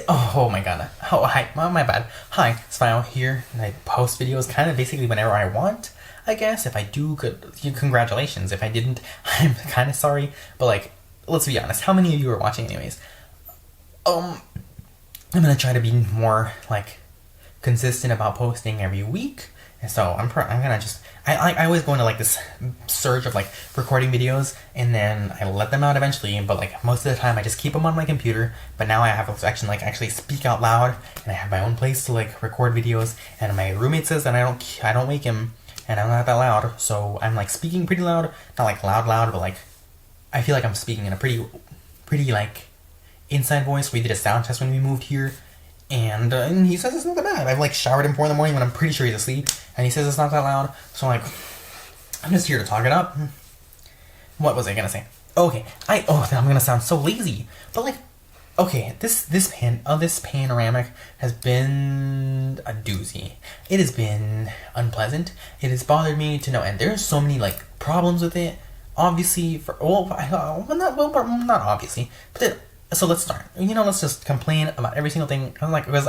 Oh my god. Oh, hi. My bad. Hi, Smile here. And I post videos kind of basically whenever I want, I guess. If I do, good. Congratulations. If I didn't, I'm kind of sorry. But, like, let's be honest. How many of you are watching, anyways? Um, I'm gonna try to be more, like, consistent about posting every week. And so I'm gonna just I always go into like this surge of like recording videos and then I let them out eventually. But like most of the time I just keep them on my computer. But now I have to actually speak out loud and I have my own place to like record videos. And my roommate says that I don't wake him and I'm not that loud. So I'm like speaking pretty loud, not like loud, but like I feel like I'm speaking in a pretty like inside voice. We did a sound test when we moved here, and he says it's not that bad. I've like showered him 4 in the morning when I'm pretty sure he's asleep, and he says it's not that loud. So I'm like, I'm just here to talk it up. What was I gonna say? Okay, I'm gonna sound so lazy, but like, okay, this panoramic has been a doozy. It has been unpleasant. It has bothered me to no end. There's so many like problems with it. Obviously, not obviously, but so let's start. Let's just complain about every single thing. I'm like, because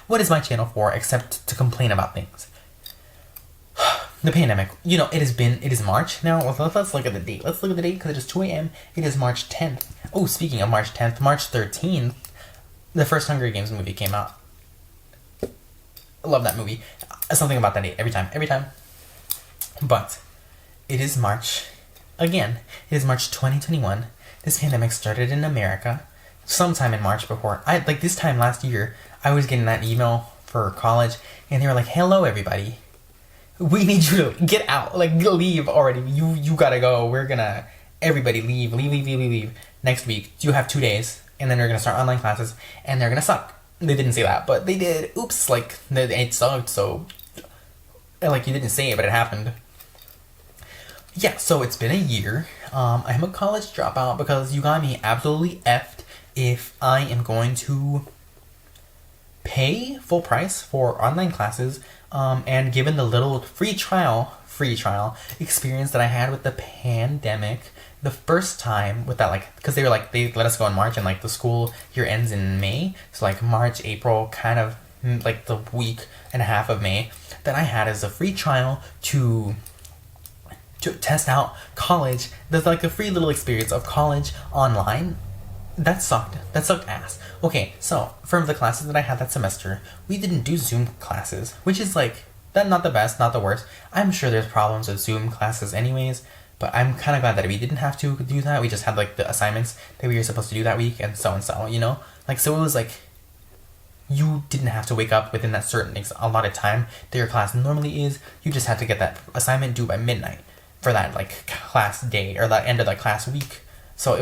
what is my channel for except to complain about things? The pandemic. It is March now. Let's look at the date. Let's look at the date because it is 2 a.m. It is March 10th. Oh, speaking of March 10th, March 13th, the first Hunger Games movie came out. I love that movie. Something about that date every time. But it is March again. It is March 2021. This pandemic started in America sometime in March before. This time last year, I was getting that email for college, and they were like, "Hello, everybody. We need you to get out. Like, leave already. You gotta go. Everybody leave. Next week, you have 2 days, and then they're gonna start online classes, and they're gonna suck." They didn't say that, but they did. Oops, like, it sucked, so, like, you didn't say it, but it happened. Yeah, so it's been a year. I'm a college dropout because you got me absolutely effed if I am going to pay full price for online classes, and given the little free trial experience that I had with the pandemic the first time with that, like, because they let us go in March and like the school year ends in May, so like March, April, kind of like the week and a half of May that I had as a free trial to test out college. There's like a free little experience of college online. That sucked ass. Okay, so from the classes that I had that semester, we didn't do Zoom classes, which is like, that not the best, not the worst. I'm sure there's problems with Zoom classes anyways, but I'm kind of glad that we didn't have to do that. We just had like the assignments that we were supposed to do that week and so, like, so it was like, you didn't have to wake up within that certain allotted time that your class normally is. You just had to get that assignment due by midnight for that like class day or that end of the class week. So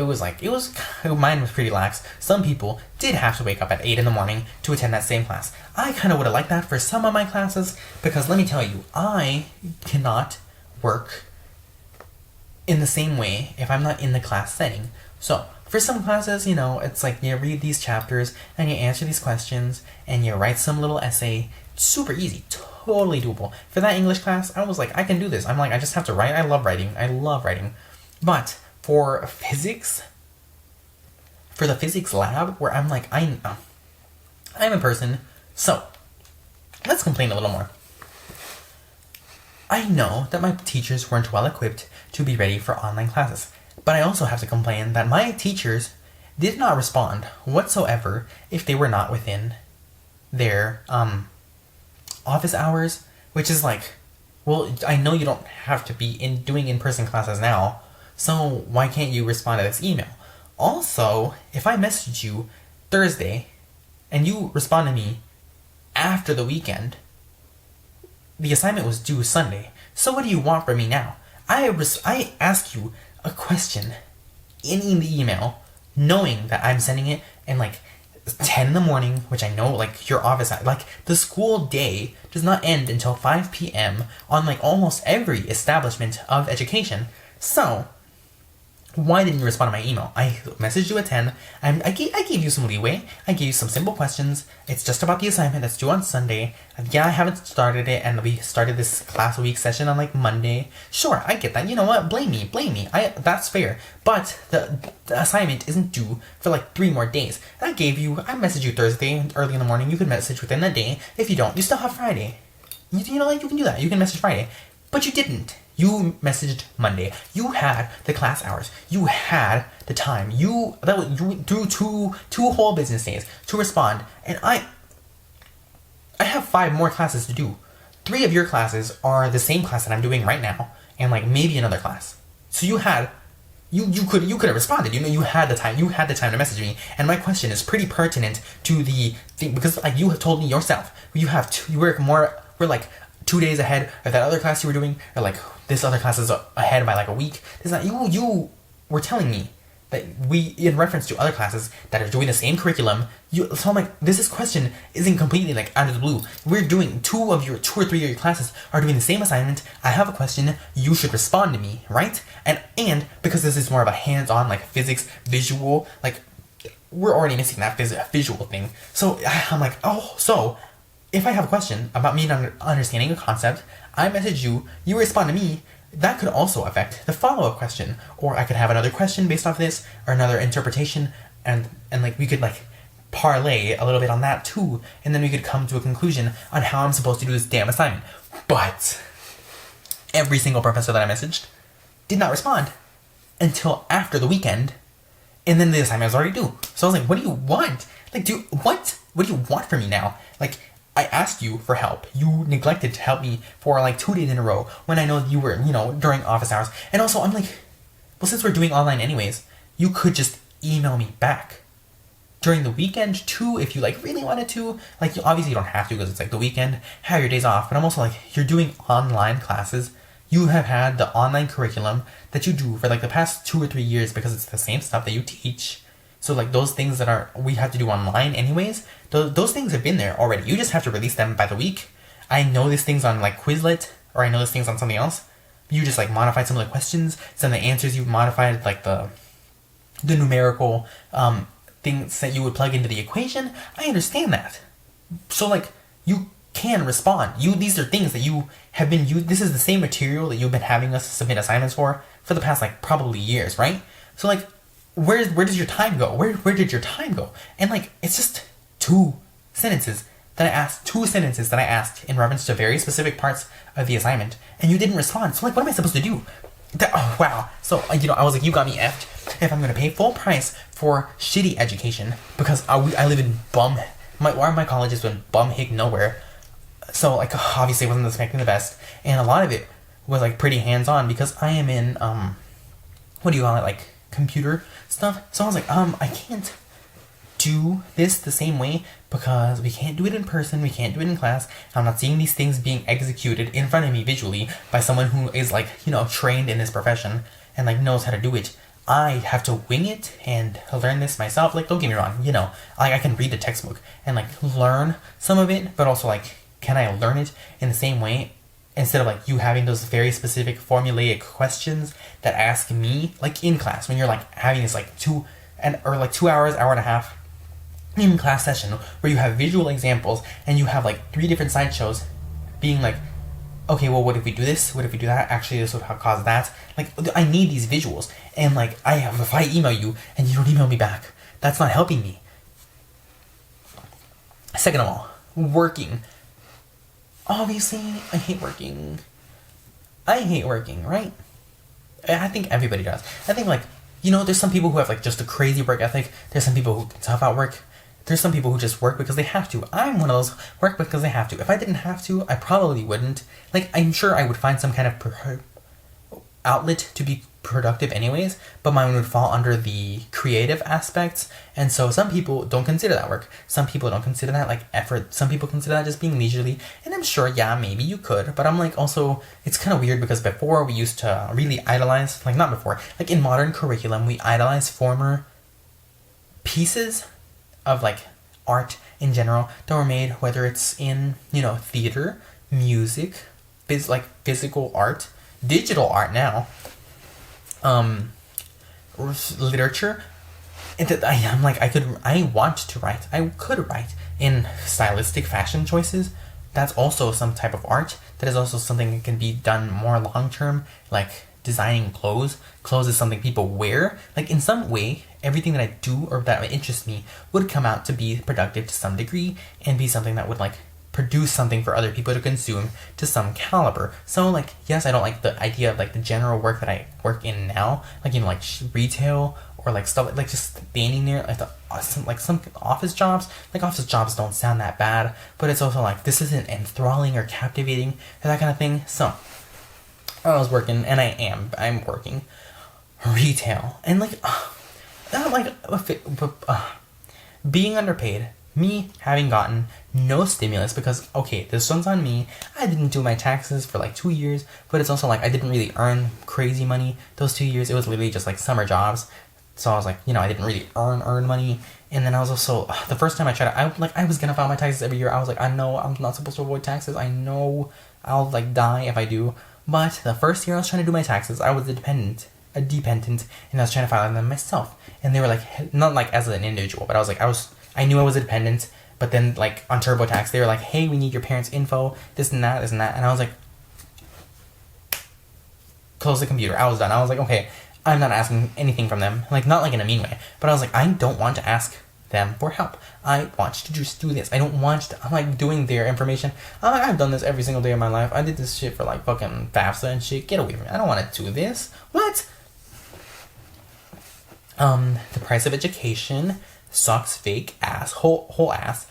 mine was pretty lax. Some people did have to wake up at 8 in the morning to attend that same class. I kind of would have liked that for some of my classes, because let me tell you, I cannot work in the same way if I'm not in the class setting. So for some classes, it's like you read these chapters and you answer these questions and you write some little essay. Super easy, totally doable. For that English class, I was like, I can do this. I'm like, I just have to write. I love writing. But for physics, for the physics lab, where I'm like, I'm a person, so let's complain a little more. I know that my teachers weren't well equipped to be ready for online classes, but I also have to complain that my teachers did not respond whatsoever if they were not within their office hours, which is like, well, I know you don't have to be doing in-person classes now, so why can't you respond to this email? Also, if I message you Thursday and you respond to me after the weekend, the assignment was due Sunday. So what do you want from me now? I ask you a question in the email, knowing that I'm sending it in like 10 in the morning, which I know like your office, like the school day does not end until 5 p.m. on like almost every establishment of education. So Why didn't you respond to my email? I messaged you at 10. I gave you some leeway. I gave you some simple questions. It's just about the assignment that's due on Sunday. Yeah, I haven't started it, and we started this class week session on like Monday. Sure, I get that. You know what? Blame me. That's fair. But the assignment isn't due for like 3 more days. I messaged you Thursday early in the morning. You can message within the day. If you don't, you still have Friday. You know what? You can do that. You can message Friday. But you didn't. You messaged Monday. You had the class hours. You had the time. You threw two whole business days to respond. And I have 5 more classes to do. 3 of your classes are the same class that I'm doing right now, and like maybe another class. So you could have responded. You had the time. You had the time to message me. And my question is pretty pertinent to the thing, because like you have told me yourself, we're like 2 days ahead of that other class you were doing, or like this other class is ahead by like a week. It's not you were telling me that we, in reference to other classes that are doing the same curriculum, so I'm like, this question isn't completely like out of the blue. We're doing 2 or 3 of your classes are doing the same assignment. I have a question. You should respond to me, right? And because this is more of a hands-on, like physics, visual, like we're already missing that visual thing. So I'm like, so if I have a question about me not understanding a concept, I message you, you respond to me, that could also affect the follow-up question. Or I could have another question based off this, or another interpretation, and like we could like parlay a little bit on that too, and then we could come to a conclusion on how I'm supposed to do this damn assignment. But every single professor that I messaged did not respond until after the weekend, and then the assignment was already due. So I was like, what do you want? Like, what do you want from me now? Like, I asked you for help. You neglected to help me for like 2 days in a row when I know that you were, during office hours. And also, I'm like, well, since we're doing online anyways, you could just email me back. During the weekend too, if you like really wanted to. Like, obviously you don't have to because it's like the weekend, have your days off. But I'm also like, you're doing online classes. You have had the online curriculum that you do for like the past 2 or 3 years because it's the same stuff that you teach. So like those things that we have to do online anyways, those things have been there already. You just have to release them by the week. I know these things on like Quizlet, or I know these things on something else. You just like modified some of the questions, some of the answers you've modified, like the numerical things that you would plug into the equation. I understand that. So like you can respond. These are things that you have been this is the same material that you've been having us submit assignments for the past like probably years, right? So like where does your time go? Where did your time go? And like it's just 2 sentences that I asked in reference to very specific parts of the assignment, and you didn't respond. So like, what am I supposed to do? Wow. So I was like, you got me effed. If I'm gonna pay full price for shitty education because I live in my college is in bum-hick nowhere. So like obviously I wasn't expecting the best, and a lot of it was like pretty hands-on because I am in what do you call it, like computer stuff. So I was like, I can't do this the same way because we can't do it in person, we can't do it in class. I'm not seeing these things being executed in front of me visually by someone who is like, trained in this profession and like knows how to do it. I have to wing it and learn this myself. Like, don't get me wrong, like I can read the textbook and like learn some of it, but also like, can I learn it in the same way? Instead of like you having those very specific formulaic questions that ask me like in class when you're like having this like 2 hours, hour and a half in class session where you have visual examples and you have like 3 different sideshows being like, okay, well, what if we do this? What if we do that? Actually, this would cause that. Like, I need these visuals. And like, if I email you and you don't email me back, that's not helping me. Second of all, working. Obviously, I hate working, right? I think everybody does. I think, like, there's some people who have, like, just a crazy work ethic. There's some people who can tough out work. There's some people who just work because they have to. I'm one of those, work because they have to. If I didn't have to, I probably wouldn't. Like, I'm sure I would find some kind of outlet to be productive anyways, but mine would fall under the creative aspects. And so some people don't consider that work. Some people don't consider that like effort. Some people consider that just being leisurely. And I'm sure, yeah, maybe you could, but I'm like, also, it's kind of weird because before we used to really idolize, like not before, like in modern curriculum, we idolize former pieces of like art in general that were made, whether it's in, theater, music, physical art, digital art now, literature. I'm like, I could write in stylistic fashion choices. That's also some type of art. That is also something that can be done more long term, like designing clothes. Clothes is something people wear. Like in some way, everything that I do or that interests me would come out to be productive to some degree and be something that would like produce something for other people to consume to some caliber. So like, yes, I don't like the idea of like the general work that I work in now, like like retail or like stuff like just standing there, like some office jobs. Like office jobs don't sound that bad, but it's also like this isn't enthralling or captivating or that kind of thing. So I was working, and I'm working retail, and like, being underpaid, me having gotten no stimulus because, okay, this one's on me. I didn't do my taxes for like 2 years, but it's also like I didn't really earn crazy money those 2 years. It was literally just like summer jobs. So I was like, I didn't really earn money. And then I was also, the first time I tried it, I was gonna file my taxes every year. I was like, I know I'm not supposed to avoid taxes. I know I'll like die if I do. But the first year I was trying to do my taxes, I was a dependent, and I was trying to file them myself. And they were like, not like as an individual, but I knew I was a dependent. But then like on TurboTax, they were like, hey, we need your parents' info, this and that. And I was like, close the computer. I was done. I was like, okay, I'm not asking anything from them. Like, not like in a mean way, but I was like, I don't want to ask them for help. I want to just do this. I don't want to, I'm like doing their information. I'm like, I've done this every single day of my life. I did this shit for like fucking FAFSA and shit. Get away from me. I don't want to do this. What? The price of education sucks fake ass, whole ass.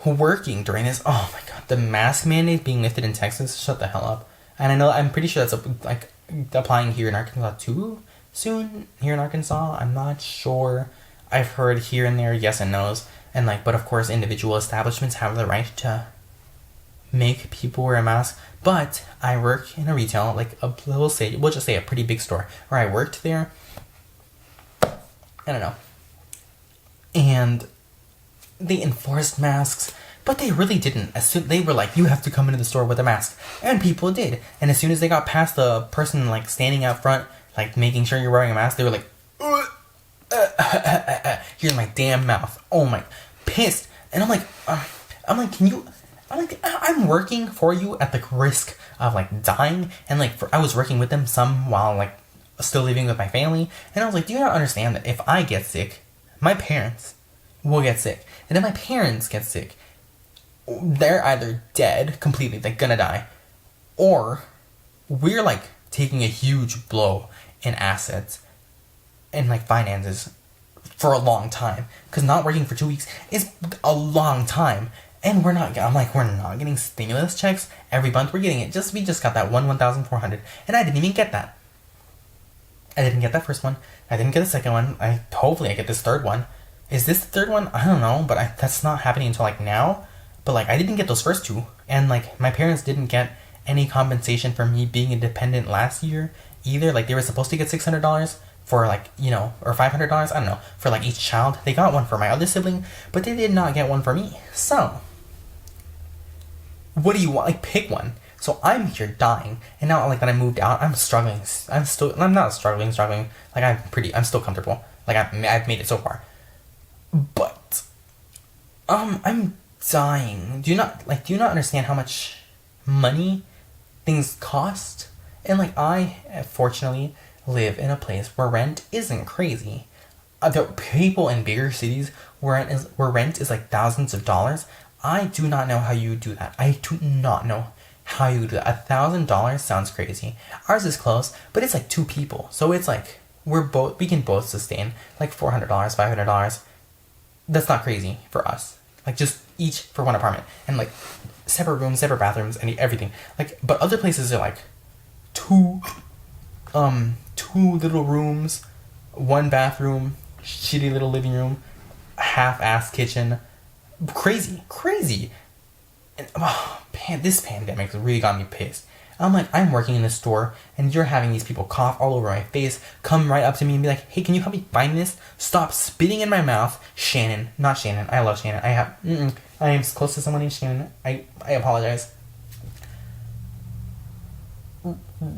Working during this, oh my god, the mask mandate being lifted in Texas, shut the hell up. And I'm pretty sure that's like applying here in Arkansas too soon. Here in Arkansas, I'm not sure. I've heard here and there yes and no's, and like, but of course individual establishments have the right to make people wear a mask. But I work in a retail, like we'll just say a pretty big store where I worked there. I don't know. And they enforced masks, but they really didn't. They were like, you have to come into the store with a mask, and people did. And as soon as they got past the person like standing out front, like making sure you're wearing a mask, they were like, here's my damn mouth. Oh my, pissed. And I'm like, can you? I'm working for you at the risk of like dying, and like I was working with them some while like still living with my family, and I was like, do you not understand that if I get sick, my parents will get sick, and if my parents get sick, they're either dead completely, they're gonna die, or we're like taking a huge blow in assets and like finances for a long time, because not working for 2 weeks is a long time. And we're not getting stimulus checks every month. We're getting it. We just got that 1,400, and I didn't even get that. I didn't get that first one. I didn't get the second one. Hopefully I get this third one. Is this the third one? I don't know, but that's not happening until like now. But like I didn't get those first two, and like my parents didn't get any compensation for me being independent last year either. Like they were supposed to get $600 for like, or $500, I don't know, for like each child. They got one for my other sibling, but they did not get one for me. So what do you want? Like, pick one. So I'm here dying, and now like that I moved out, I'm struggling. I'm not struggling. Like I'm still comfortable. Like I've made it so far. But I'm dying. Do you not understand how much money things cost? And like I fortunately live in a place where rent isn't crazy. The people in bigger cities where rent is like thousands of dollars. I do not know how you do that. I do not know how you do that. $1,000 sounds crazy. Ours is close, but it's like 2 people, so it's like we can both sustain like $400, $500. That's not crazy for us. Like just each for one apartment, and like separate rooms, separate bathrooms, and everything. Like, but other places are like two little rooms, 1 bathroom, shitty little living room, half-ass kitchen. Crazy. And, oh man, this pandemic really got me pissed. I'm like, I'm working in a store, and you're having these people cough all over my face, come right up to me and be like, hey, can you help me find this? Stop spitting in my mouth. Not Shannon. I love Shannon. I am close to someone named Shannon. I apologize.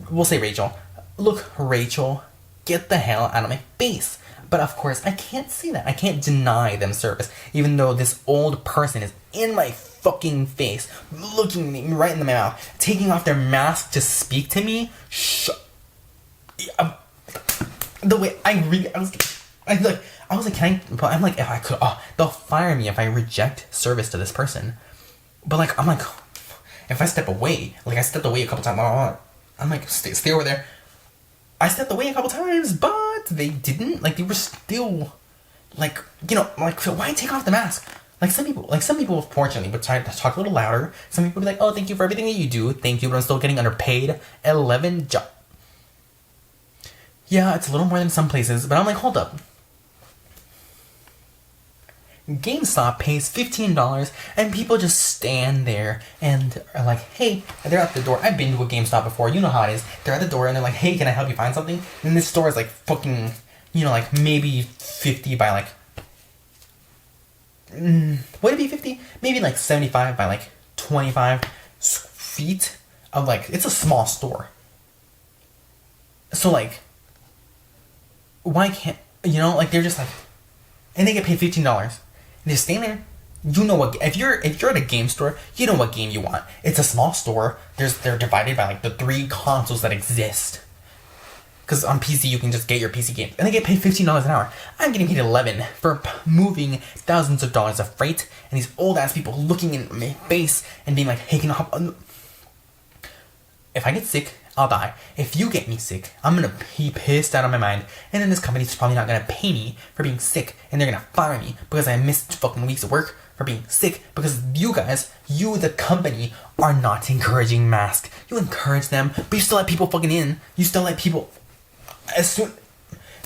We'll say Rachel. Look, Rachel, get the hell out of my face. But of course, I can't say that. I can't deny them service, even though this old person is in my fucking face, looking me right in the mouth, taking off their mask to speak to me. The way I was like, can I? But I'm like, if I could, they'll fire me if I reject service to this person. But like, I'm like, if I step away, like I stepped away a couple times, I'm like, stay over there. I stepped away a couple times, but they didn't. Like, they were still, like, you know, like, so why take off the mask? Like some people, fortunately, would try to talk a little louder. Some people would be like, oh, thank you for everything that you do. Thank you, but I'm still getting underpaid. 11 job. Yeah, it's a little more than some places, but I'm like, hold up. GameStop pays $15 and people just stand there and are like, hey, they're at the door. I've been to a GameStop before, you know how it is. They're at the door and they're like, hey, can I help you find something? And this store is like fucking, you know, like maybe 50 by like, would it be 50? Maybe like 75 by like 25 feet of like, it's a small store. So like, why can't, you know, like they're just like, and they get paid $15. And they stand there. You know what? If you're at a game store, you know what game you want. It's a small store. They're divided by like the 3 consoles that exist. Because on PC you can just get your PC game, and they get paid $15 an hour. I'm getting paid $11 for moving thousands of dollars of freight, and these old ass people looking in my face and being like, "Hey, can I hop on?" If I get sick, I'll die. If you get me sick, I'm gonna be pissed out of my mind. And then this company's probably not gonna pay me for being sick. And they're gonna fire me because I missed fucking weeks of work for being sick. Because you guys, you the company, are not encouraging masks. You encourage them, but you still let people fucking in. You still let people, as soon,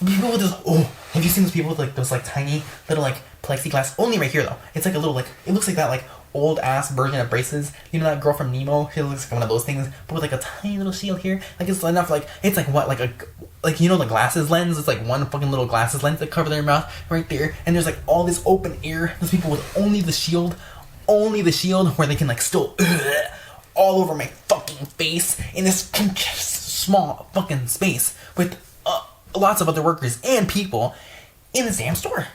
people with those, have you seen those people with like those like tiny little like plexiglass? Only right here though. It's like a little like, it looks like that like old ass version of braces. You know that girl from Nemo? It looks like one of those things, but with like a tiny little shield here. Like it's enough. Like it's like what, like you know the glasses lens. It's like one fucking little glasses lens that cover their mouth right there. And there's like all this open air. Those people with only the shield, where they can like still all over my fucking face in this small fucking space with lots of other workers and people in the damn store.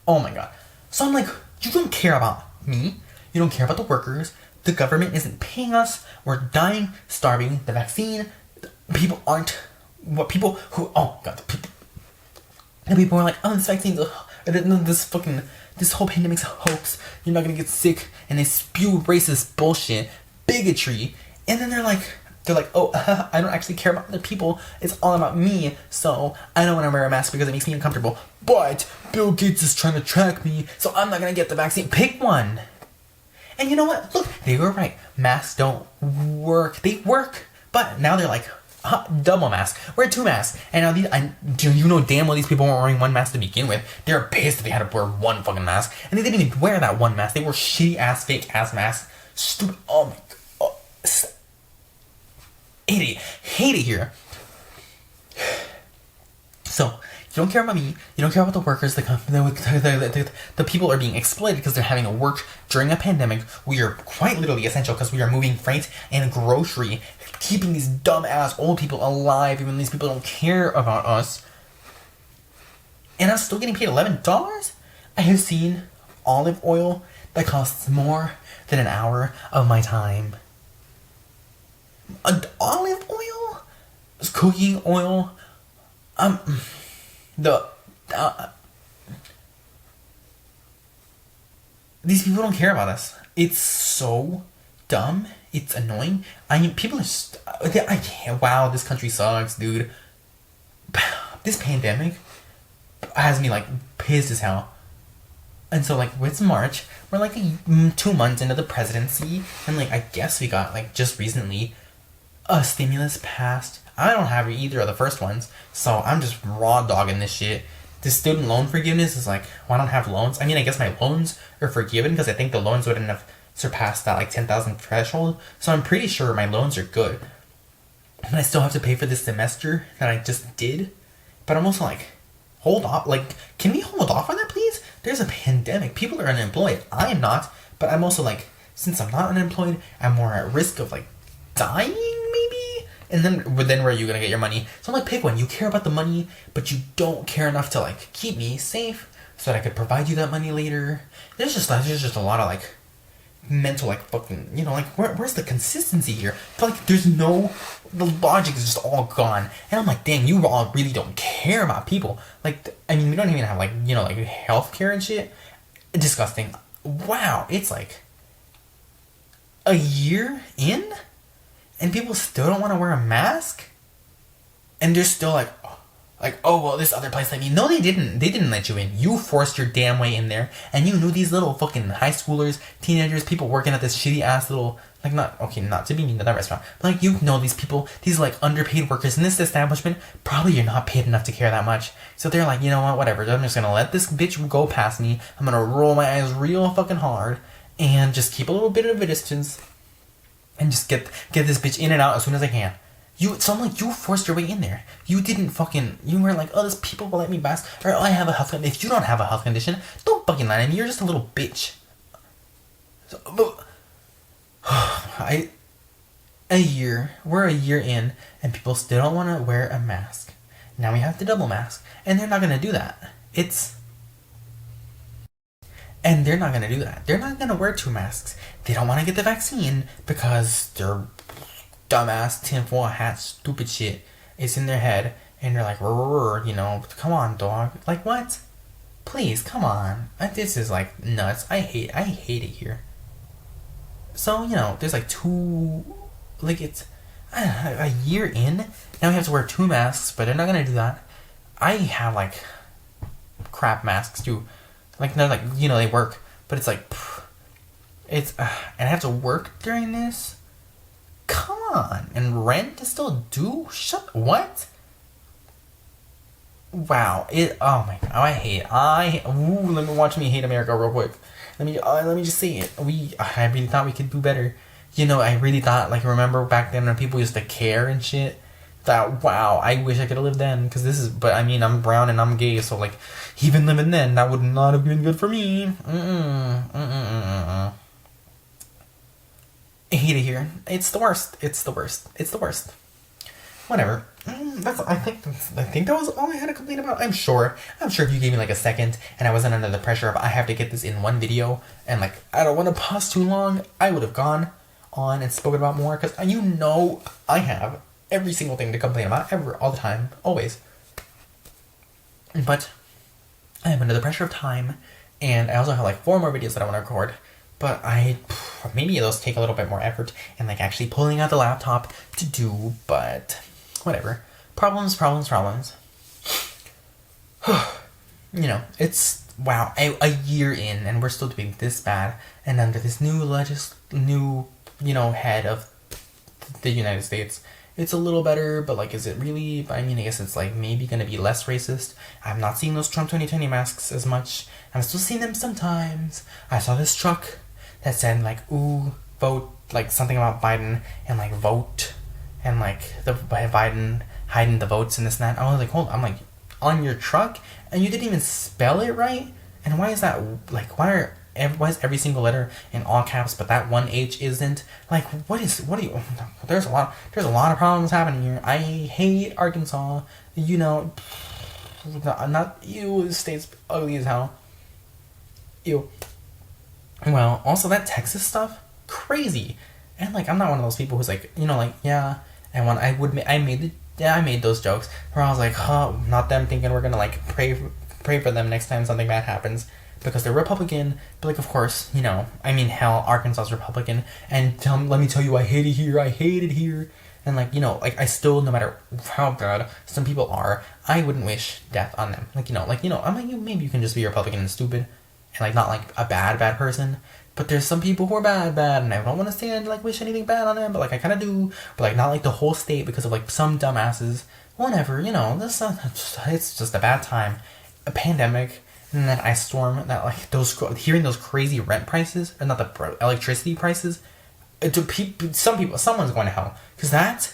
Oh my god. So I'm like, you don't care about me. You don't care about the workers. The government isn't paying us. We're dying, starving. The vaccine, people aren't. What people who? Oh god, the people are like, oh, this vaccine's this whole pandemic's a hoax. You're not gonna get sick, and they spew racist bullshit, bigotry, and then they're like, oh, I don't actually care about other people. It's all about me. So I don't want to wear a mask because it makes me uncomfortable. But Bill Gates is trying to track me, so I'm not gonna get the vaccine. Pick one. And you know what? Look, they were right. Masks don't work. They work, but now they're like, double mask. Wear 2 masks. And now you know damn well these people weren't wearing 1 mask to begin with. They were pissed that they had to wear 1 fucking mask, and they didn't even wear that 1 mask. They wore shitty ass, fake ass masks. Stupid. Oh my god. Hate it here. So, you don't care about me. You don't care about the workers. The people are being exploited because they're having to work during a pandemic. We are quite literally essential because we are moving freight and grocery, keeping these dumb-ass old people alive, even these people don't care about us. And I'm still getting paid $11? I have seen olive oil that costs more than an hour of my time. Olive oil? Cooking oil? These people don't care about us. It's so dumb. It's annoying. I mean, people are wow, this country sucks, dude. This pandemic has me like pissed as hell. And so like it's March, we're like 2 months into the presidency, and like I guess we got like just recently a stimulus passed. I don't have either of the first ones, so I'm just raw dogging this shit. This student loan forgiveness is like, well, I don't have loans. I mean, I guess my loans are forgiven because I think the loans wouldn't have surpassed that like 10,000 threshold. So I'm pretty sure my loans are good. But I still have to pay for this semester that I just did. But I'm also like, hold off. Like, can we hold off on that, please? There's a pandemic. People are unemployed. I am not. But I'm also like, since I'm not unemployed, I'm more at risk of like dying, maybe? And then where are you gonna get your money? So I'm like, pick one. You care about the money, but you don't care enough to like keep me safe so that I could provide you that money later. There's just a lot of like mental like fucking, you know, like where's the consistency here? I feel like the logic is just all gone. And I'm like, dang, you all really don't care about people. Like, I mean, we don't even have like, you know, like healthcare and shit. Disgusting. Wow, it's like a year in and people still don't want to wear a mask, and they're still like, oh well, this other place let me. No, they didn't. They didn't let you in. You forced your damn way in there, and you knew these little fucking high schoolers, teenagers, people working at this shitty ass little, like, not to be mean to that restaurant, but like, you know, these people, these like underpaid workers in this establishment, probably you're not paid enough to care that much. So they're like, you know what, whatever. I'm just gonna let this bitch go past me. I'm gonna roll my eyes real fucking hard and just keep a little bit of a distance and just get this bitch in and out as soon as I can. So I'm like, you forced your way in there. You weren't like, oh, these people will let me pass, or oh, I have a health condition. If you don't have a health condition, don't fucking lie to me. You're just a little bitch. So, we're a year in, and people still don't want to wear a mask. Now we have to double mask, and they're not gonna do that. And they're not gonna do that. They're not gonna wear 2 masks. They don't want to get the vaccine because they're dumbass tinfoil hat stupid shit is in their head, and they're like, you know, come on, dog. Like, what? Please, come on. This is like nuts. I hate it here. So, you know, there's like it's a year in. Now we have to wear 2 masks, but they're not gonna do that. I have like crap masks too. Like, they're like, you know, they work, but it's like, and I have to work during this? Come on. And rent is still due? What? Wow. Oh my god. Let me watch me hate America real quick. Let me just say it. I really thought we could do better. You know, I really thought, like, remember back then when people used to care and shit? That, wow, I wish I could have lived then, but I mean, I'm brown and I'm gay, so, like, even living then, that would not have been good for me. I hate it here. It's the worst. Whatever. I think that was all I had to complain about. I'm sure if you gave me like a second and I wasn't under the pressure of I have to get this in one video and like I don't want to pause too long, I would have gone on and spoken about more, because you know I have every single thing to complain about all the time, always. But I am under the pressure of time, and I also have like 4 more videos that I want to record. But maybe those take a little bit more effort and like actually pulling out the laptop to do, but whatever. Problems. You know, it's, wow, a year in and we're still doing this bad, and under this new you know, head of the United States, it's a little better, but like, is it really? I mean, I guess it's like maybe gonna be less racist. I'm not seeing those Trump 2020 masks as much. I'm still seeing them sometimes. I saw this truck that said like, ooh, vote, like something about Biden, and like vote, and like the Biden hiding the votes and this and that. I was like, hold on, I'm like, on your truck, and you didn't even spell it right? And why is that, like, why is every single letter in all caps, but that one H isn't? Like, what are you, there's a lot of problems happening here. I hate Arkansas, you know, not you, the state's ugly as hell. Ew. Well, also that Texas stuff, crazy. And like, I'm not one of those people who's like, you know, like, yeah, and when I made those jokes where I was like, not them thinking we're gonna like pray for them next time something bad happens, because they're Republican. But like, of course, you know, I mean, hell, Arkansas's Republican, and let me tell you, I hate it here. And like, you know, like, I still, no matter how bad some people are, I wouldn't wish death on them. Like, you know, I'm like, maybe you can just be Republican and stupid, and like not like a bad person. But there's some people who are bad, and I don't want to say and like wish anything bad on them, but like I kind of do. But like not like the whole state, because of like some dumbasses. Whatever, you know, it's just a bad time, a pandemic, and then ice storm. That like hearing those crazy rent prices, or not the electricity prices. Someone's going to hell, because that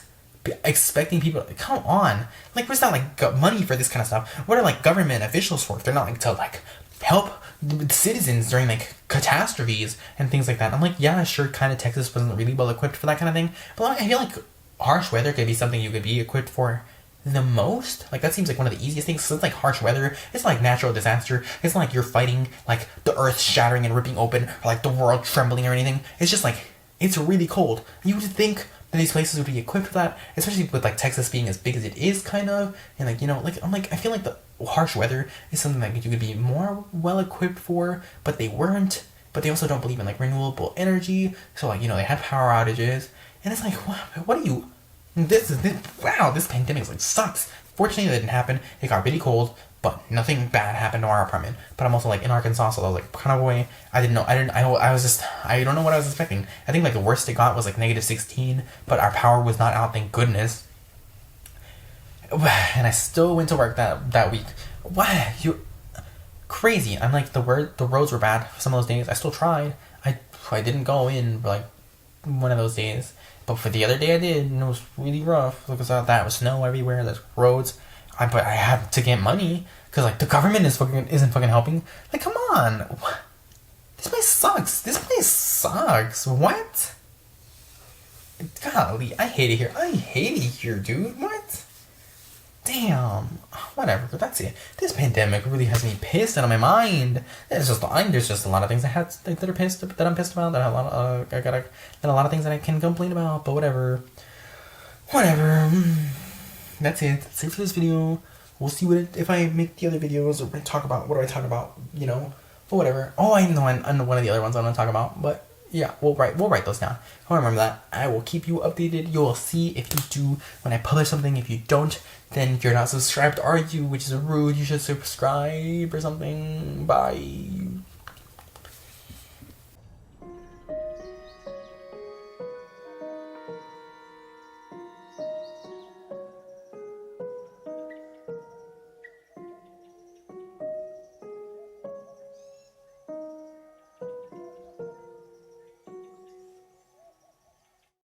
expecting people to, come on, like, where's that like money for this kind of stuff? What are like government officials for if they're not like to like help the citizens during like catastrophes and things like that? I'm like, yeah, sure, kind of Texas wasn't really well equipped for that kind of thing, but like, I feel like harsh weather could be something you could be equipped for the most. Like that seems like one of the easiest things. So it's like harsh weather. It's like natural disaster. It's not like you're fighting like the earth shattering and ripping open or like the world trembling or anything. It's just like it's really cold. You would think that these places would be equipped for that, especially with like Texas being as big as it is, kind of, and like like I'm like I feel like the harsh weather is something that you could be more well equipped for, but they weren't. But they also don't believe in like renewable energy, so like they had power outages, and it's like what are you? Wow, this pandemic like sucks. Fortunately, that didn't happen. It got really cold, but nothing bad happened to our apartment. But I'm also like in Arkansas, so I was like kind of away. I didn't know. I was just. I don't know what I was expecting. I think like the worst it got was like -16, but our power was not out. Thank goodness. And I still went to work that week. Why you? Crazy. I'm like the roads were bad for some of those days. I still tried. I didn't go in like one of those days. But for the other day I did, and it was really rough because that was snow everywhere. There's roads. But I had to get money because like the government isn't fucking helping. Like come on, this place sucks. This place sucks. What? Golly, I hate it here. I hate it here, dude. What? Damn. Whatever. But that's it. This pandemic really has me pissed out of my mind. There's just a lot of things that I'm pissed about. That a lot of things that I can complain about. But whatever. Whatever. That's it. That's it for this video. We'll see if I make the other videos or talk about what do I talk about. But whatever. Oh, I know one of the other ones I want to talk about. But yeah, we'll write those down. I'll remember that. I will keep you updated. You will see if you do when I publish something. If you don't, then you're not subscribed, are you? Which is rude. You should subscribe or something. Bye.